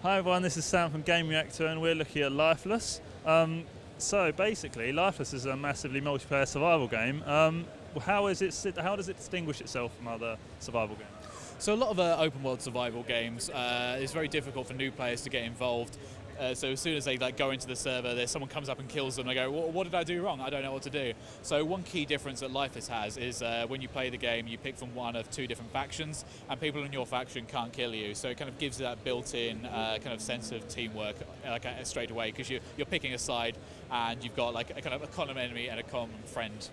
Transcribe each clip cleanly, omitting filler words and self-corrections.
Hi everyone, this is Sam from Gamereactor and we're looking at Lifeless. So basically, Lifeless is a massively multiplayer survival game. How does it distinguish itself from other survival games? So a lot of open world survival games, it's very difficult for new players to get involved. So as soon as they go into the server, someone comes up and kills them. They go, "What did I do wrong? I don't know what to do." So one key difference that Lifeless has is when you play the game, you pick from one of two different factions, and people in your faction can't kill you. So it kind of gives you that built-in kind of sense of teamwork straight away, because you're picking a side, and you've got a kind of a common enemy and a common friend.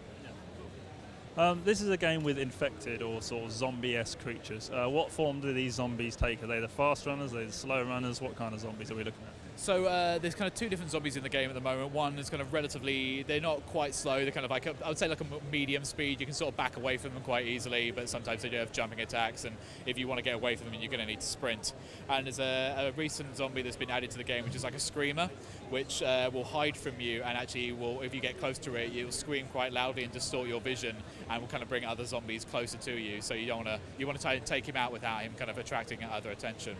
This is a game with infected or sort of zombie-esque creatures. What form do these zombies take? Are they the fast runners? Are they the slow runners? What kind of zombies are we looking at? So there's kind of two different zombies in the game at the moment. One is kind of relatively, they're not quite slow, they're kind of I would say like a medium speed. You can sort of back away from them quite easily, but sometimes they do have jumping attacks, and if you want to get away from them, you're going to need to sprint. And there's a recent zombie that's been added to the game, which is like a screamer, which will hide from you, and actually will, if you get close to it, you'll scream quite loudly and distort your vision, and will kind of bring other zombies closer to you. So you want to try and take him out without him kind of attracting other attention.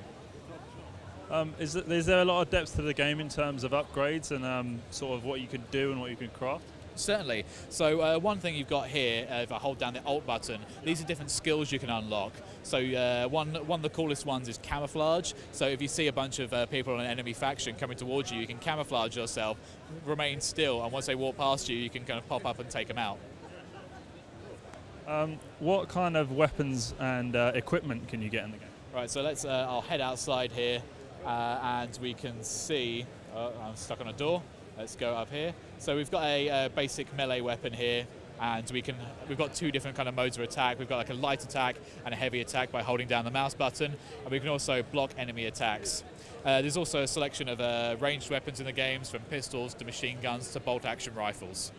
Is there a lot of depth to the game in terms of upgrades and sort of what you can do and what you can craft? Certainly. So one thing you've got here, if I hold down the Alt button, these are different skills you can unlock. So one of the coolest ones is camouflage. So if you see a bunch of people in an enemy faction coming towards you, you can camouflage yourself, remain still, and once they walk past you, you can kind of pop up and take them out. What kind of weapons and equipment can you get in the game? Right, so I'll head outside here. And we can see, I'm stuck on a door. Let's go up here. So we've got a basic melee weapon here, and we've got two different kind of modes of attack. We've got like a light attack and a heavy attack by holding down the mouse button, and we can also block enemy attacks. There's also a selection of ranged weapons in the games, from pistols to machine guns to bolt-action rifles.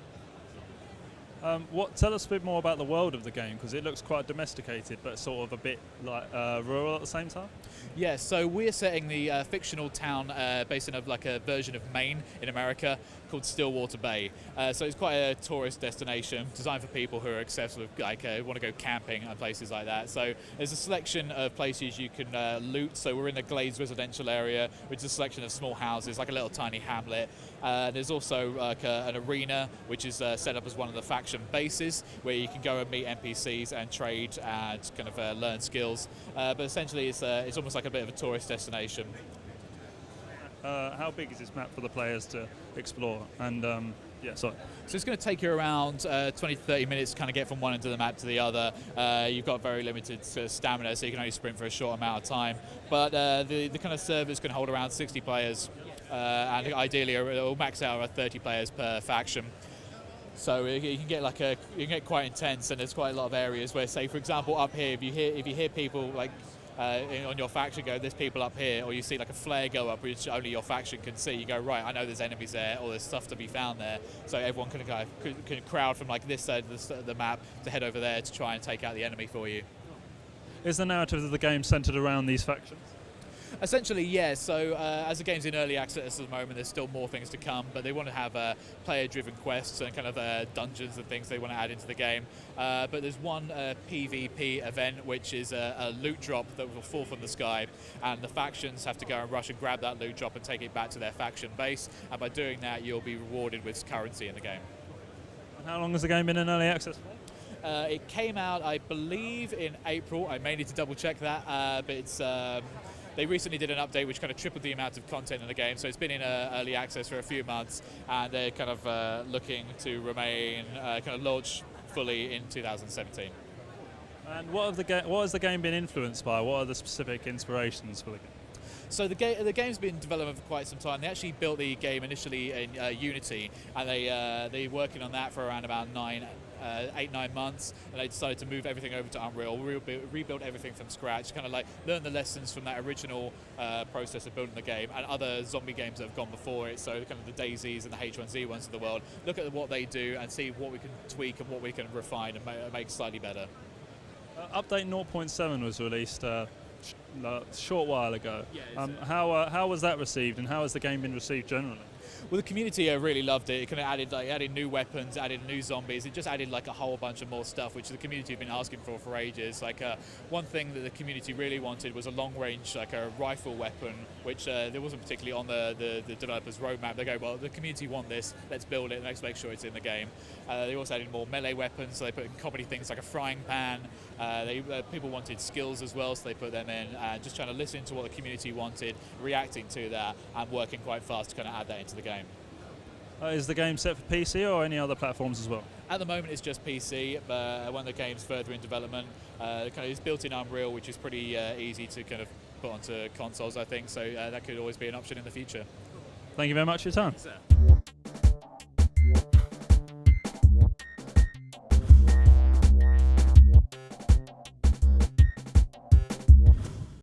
Tell us a bit more about the world of the game, because it looks quite domesticated, but sort of a bit like rural at the same time. Yeah, so we're setting the fictional town based in a version of Maine in America called Stillwater Bay. So it's quite a tourist destination designed for people who are obsessed with want to go camping and places like that. So there's a selection of places you can loot. So we're in the Glades residential area, which is a selection of small houses, like a little tiny hamlet. There's also an arena, which is set up as one of the faction bases, where you can go and meet NPCs and trade and kind of learn skills. But essentially, it's almost like a bit of a tourist destination. How big is this map for the players to explore? And So it's going to take you around 20 to 30 minutes to kind of get from one end of the map to the other. You've got very limited stamina, so you can only sprint for a short amount of time. But the kind of server is going to hold around 60 players, and ideally it'll max out at 30 players per faction. So you can get quite intense, and there's quite a lot of areas where, say for example, up here, if you hear people on your faction go, "There's people up here," or you see like a flare go up which only your faction can see, you go, "Right, I know there's enemies there, or there's stuff to be found there." So everyone can crowd from this side of the map to head over there to try and take out the enemy for you. Is the narrative of the game centered around these factions? Essentially, yes. So as the game's in early access at the moment, there's still more things to come, but they want to have player-driven quests and kind of dungeons and things they want to add into the game. But there's one PvP event, which is a loot drop that will fall from the sky, and the factions have to go and rush and grab that loot drop and take it back to their faction base, and by doing that, you'll be rewarded with currency in the game. And how long has the game been in early access for? It came out, I believe, in April. I may need to double-check that, but it's... They recently did an update which kind of tripled the amount of content in the game, so it's been in early access for a few months, and they're kind of looking to remain kind of launch fully in 2017. And what has the game been influenced by? What are the specific inspirations for the game? So the game's been in development for quite some time. They actually built the game initially in Unity, and they were working on that for around about 8-9 months, and they decided to move everything over to Unreal, rebuild everything from scratch, kind of learn the lessons from that original process of building the game and other zombie games that have gone before it, so kind of the Daisies and the H1Z1s of the world. Look at what they do and see what we can tweak and what we can refine and make slightly better. Update 0.7 was released a short while ago. Yeah, how was that received, and how has the game been received generally? Well, the community really loved it. It kind of added new weapons, added new zombies. It just added like a whole bunch of more stuff, which the community have been asking for ages. Like one thing that the community really wanted was a long-range, like a rifle weapon, which there wasn't particularly on the developers' roadmap. They go, well, the community want this. Let's build it. Let's make sure it's in the game. They also added more melee weapons. So they put in comedy things like a frying pan. People wanted skills as well, so they put them in. Just trying to listen to what the community wanted, reacting to that, and working quite fast to kind of add that into the game. Is the game set for PC or any other platforms as well? At the moment it's just PC, but when the game's further in development, it's built in Unreal, which is pretty easy to kind of put onto consoles, I think, so that could always be an option in the future. Thank you very much for your time. Thanks, sir.